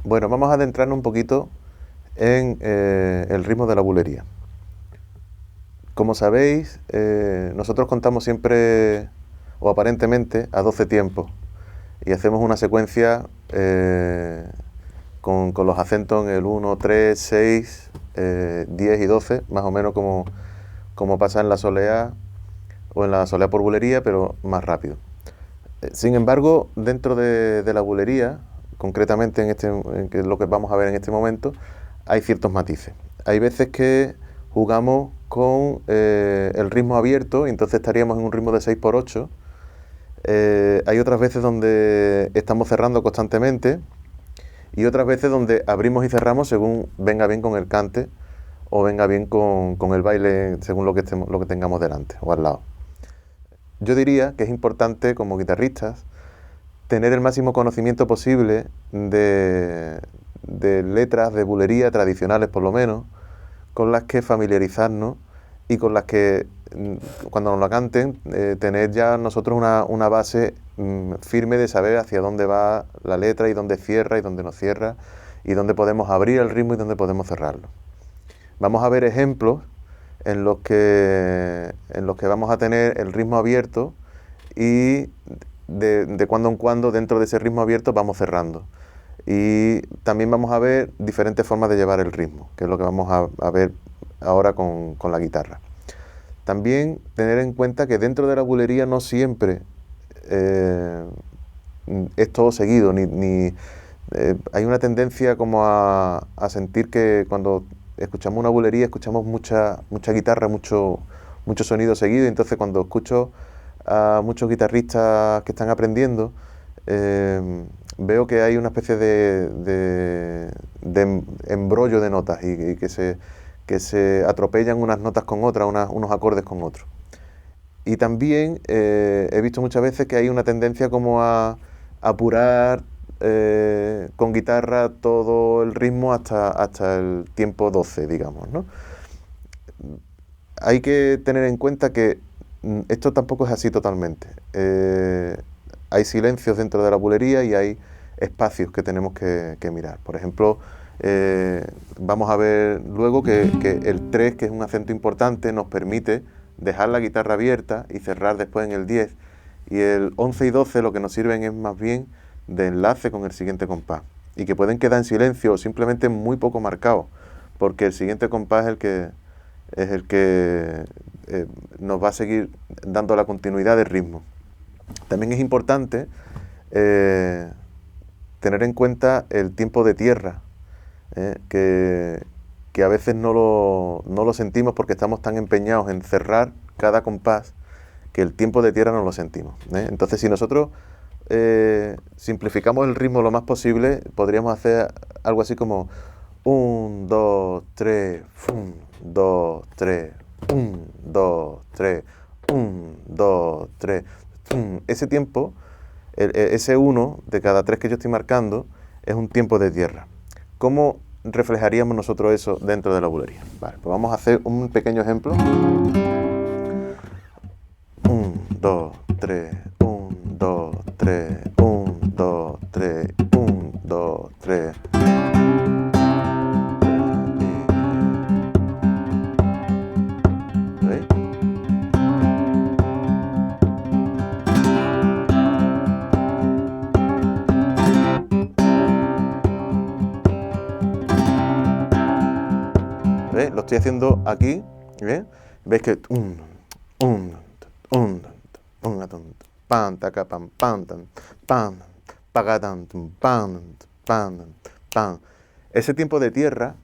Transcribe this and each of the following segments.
Bueno, vamos a adentrarnos un poquito en el ritmo de la bulería. Como sabéis, nosotros contamos siempre, o aparentemente, a 12 tiempos y hacemos una secuencia con los acentos en el 1, 3, 6, 10 y 12, más o menos como pasa en la soleá o en la soleá por bulería, pero más rápido. Sin embargo, dentro de la bulería, concretamente en que es lo que vamos a ver en este momento, hay ciertos matices. Hay veces que jugamos con el ritmo abierto y entonces estaríamos en un ritmo de 6 por 8. Hay otras veces donde estamos cerrando constantemente y otras veces donde abrimos y cerramos según venga bien con el cante o venga bien con el baile según lo que tengamos delante o al lado. Yo diría que es importante como guitarristas tener el máximo conocimiento posible de letras de bulería tradicionales por lo menos, con las que familiarizarnos y con las que cuando nos la canten tener ya nosotros una base firme de saber hacia dónde va la letra y dónde cierra y dónde no cierra y dónde podemos abrir el ritmo y dónde podemos cerrarlo. Vamos a ver ejemplos en los que vamos a tener el ritmo abierto y de cuando en cuando dentro de ese ritmo abierto vamos cerrando. Y también vamos a ver diferentes formas de llevar el ritmo, que es lo que vamos a ver ahora con la guitarra. También tener en cuenta que dentro de la bulería no siempre eh, es todo seguido, hay una tendencia como a sentir que cuando escuchamos una bulería escuchamos mucha guitarra, mucho sonido seguido, y entonces cuando escucho a muchos guitarristas que están aprendiendo, veo que hay una especie de embrollo de notas y que se atropellan unas notas con otras, unos acordes con otros. Y también he visto muchas veces que hay una tendencia como a apurar con guitarra todo el ritmo hasta el tiempo 12, digamos, ¿no? Hay que tener en cuenta que esto tampoco es así totalmente. Hay silencios dentro de la bulería y hay espacios que tenemos que mirar. Por ejemplo, vamos a ver luego que el 3, que es un acento importante, nos permite dejar la guitarra abierta y cerrar después en el 10. Y el 11 y 12 lo que nos sirven es más bien de enlace con el siguiente compás. Y que pueden quedar en silencio o simplemente muy poco marcados, porque el siguiente compás es el que nos va a seguir dando la continuidad del ritmo. También es importante eh, tener en cuenta el tiempo de tierra, que a veces no lo sentimos porque estamos tan empeñados en cerrar cada compás que el tiempo de tierra no lo sentimos. Entonces, si nosotros simplificamos el ritmo lo más posible, podríamos hacer algo así como 1, 2, 3, 2, 3, 1, 2, 3, 1, 2, 3. Ese tiempo, ese 1 de cada 3 que yo estoy marcando, es un tiempo de tierra. ¿Cómo reflejaríamos nosotros eso dentro de la bulería? Vale, pues vamos a hacer un pequeño ejemplo. 1, 2, 3, 1, 2, 3, 1, 2, 3, 1, 2, 3. ¿Veis? ¿Veis? Lo estoy haciendo aquí. ¿Veis? ¿Veis que un, un, pan, taca, pam, pan, pagatán, pan. Ese tiempo de tierra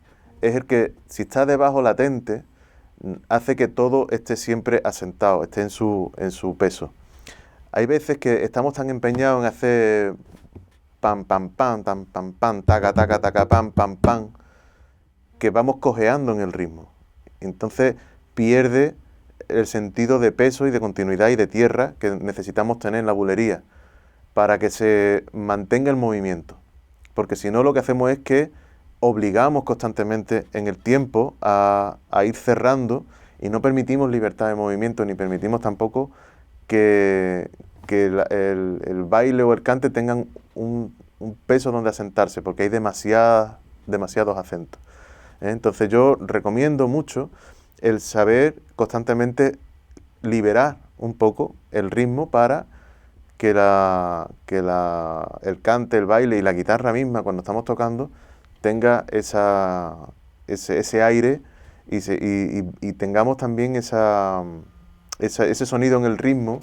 es el que, si está debajo latente, hace que todo esté siempre asentado, esté en su peso. Hay veces que estamos tan empeñados en hacer pam, pam, pam, tam, pam, pam, taca, taca, taca, pam, pam, pam, que vamos cojeando en el ritmo. Entonces pierde el sentido de peso y de continuidad y de tierra que necesitamos tener en la bulería para que se mantenga el movimiento. Porque si no, lo que hacemos es que obligamos constantemente en el tiempo a ir cerrando y no permitimos libertad de movimiento, ni permitimos tampoco que el baile o el cante tengan un peso donde asentarse, porque hay demasiados acentos. Entonces yo recomiendo mucho el saber constantemente liberar un poco el ritmo para que el cante, el baile y la guitarra misma cuando estamos tocando tenga ese aire y tengamos también ese sonido en el ritmo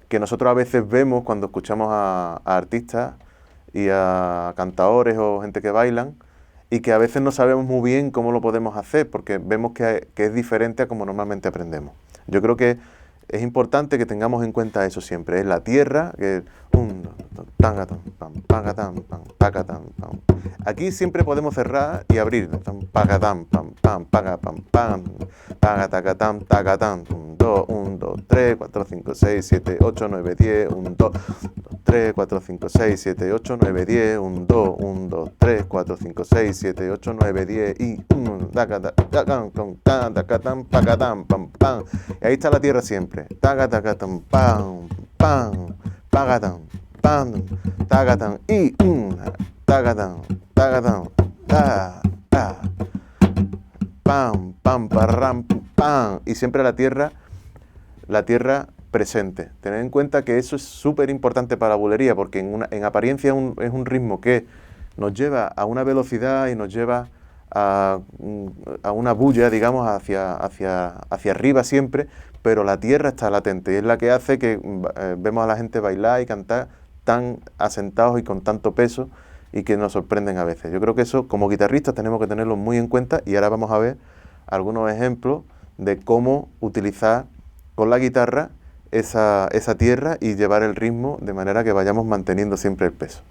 que nosotros a veces vemos cuando escuchamos a artistas y a cantadores o gente que bailan, y que a veces no sabemos muy bien cómo lo podemos hacer, porque vemos que es diferente a como normalmente aprendemos. Yo creo que es importante que tengamos en cuenta eso siempre. Es la tierra, que aquí siempre podemos cerrar y abrir. 2, 1, 2, 3, 4, 5, 6, 7, 8, 9, 10, 1, 2, 3, 4, 5, 6, 7, 8, 9, 10, 1, 2, 1, 2, 3, 4, 5, 6, 7, 8, 9, 10 y y ahí está la tierra siempre. Y pam, pam, parram, pam. Y siempre la tierra presente. Tened en cuenta que eso es súper importante para la bulería, porque en apariencia es un ritmo que nos lleva a una velocidad y nos lleva a una bulla, digamos, hacia arriba siempre, pero la tierra está latente y es la que hace que vemos a la gente bailar y cantar tan asentados y con tanto peso y que nos sorprenden a veces. Yo creo que eso como guitarristas tenemos que tenerlo muy en cuenta, y ahora vamos a ver algunos ejemplos de cómo utilizar con la guitarra esa tierra y llevar el ritmo de manera que vayamos manteniendo siempre el peso.